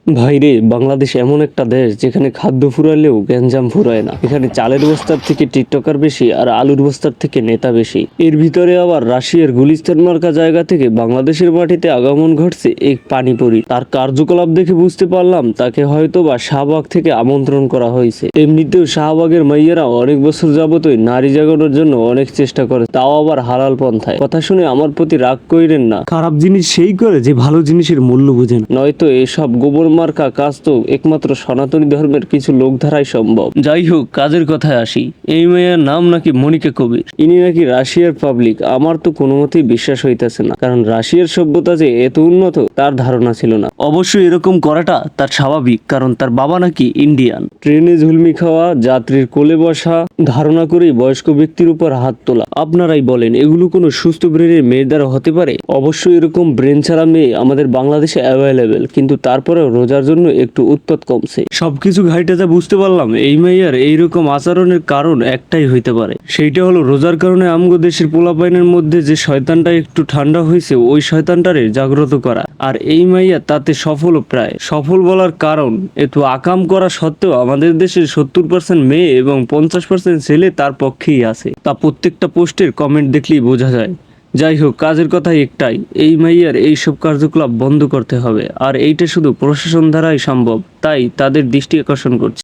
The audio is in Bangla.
ভাইরে, বাংলাদেশ এমন একটা দেশ যেখানে খাদ্য ফুরালেও গ্যাঞ্জাম ফুরায় না। এখানে চালের বস্তার থেকে টিকটকার বেশি আর আলুর বস্তার থেকে নেতা বেশি। এর ভিতরে আবার রাশিয়ার গুলিস্তান মার্কা জায়গা থেকে বাংলাদেশের মাটিতে আগমন ঘটছে এক পানিপড়ি। তার কার্যকলাপ দেখে বুঝতে পারলাম তাকে হয়তো বা শাহবাগ থেকে আমন্ত্রণ করা হয়েছে। এমনিতেও শাহবাগের মাইয়ারা অনেক বছর যাবতই নারী জাগানোর জন্য অনেক চেষ্টা করে, তাও আবার হালাল পন্থায়। কথা শুনে আমার প্রতি রাগ কইরেন না, খারাপ জিনিস সেই করে যে ভালো জিনিসের মূল্য বুঝে না। নয়তো এসব গোবর মার্কা কাজ তো একমাত্র সনাতনী ধর্মের কিছু লোক ধারাই সম্ভব। যাই হোক, কাজের কথায় আসি। এই মেয়ের নাম নাকি মনিকা কবির। ইনি নাকি রাশিয়ার পাবলিক। আমার তো কোনো মতেই বিশ্বাস হইতেছে না, কারণ রাশিয়ার সভ্যতা যে এত উন্নত তার ধারণা ছিল না। অবশ্যই এরকম করাটা তার স্বাভাবিক, কারণ তার বাবা নাকি ইন্ডিয়ান। ট্রেনে ঝুলমি খাওয়া, যাত্রীর কোলে বসা, ধারণা করেই বয়স্ক ব্যক্তির উপর হাত তোলা। আপনারাই বলেন, এগুলো কোনো সুস্থ ব্রেনের মেয়ের দ্বারা হতে পারে? অবশ্যই এরকম ব্রেন ছাড়া মেয়ে আমাদের বাংলাদেশে অ্যাভেলেবেল, কিন্তু তারপরেও রোজার জন্য একটু উৎপাত কমছে। সবকিছু ঘাইটে যা বুঝতে পারলাম, এই মেয়ের এইরকম আচরণের কারণ একটাই হইতে পারে। সেইটা হলো রোজার কারণে আমগো দেশের পোলাপাইনের মধ্যে যে শয়তানটা একটু ঠান্ডা হয়েছে, ওই শয়তানটারে জাগ্রত করা। আর এই মাইয়া তাতে সফল। প্রায় সফল বলার কারণ, এত আকাম করা সত্ত্বেও আমাদের দেশের 70% মেয়ে এবং 50% ছেলে তার পক্ষেই আছে। তা প্রত্যেকটা পোস্টের কমেন্ট দেখলেই বোঝা যায়। যাই হোক, কাজের কথা একটাই, এই মাইয়ার এইসব কার্যকলাপ বন্ধ করতে হবে। আর এইটা শুধু প্রশাসন দ্বারাই সম্ভব, তাই তাদের দৃষ্টি আকর্ষণ করছে।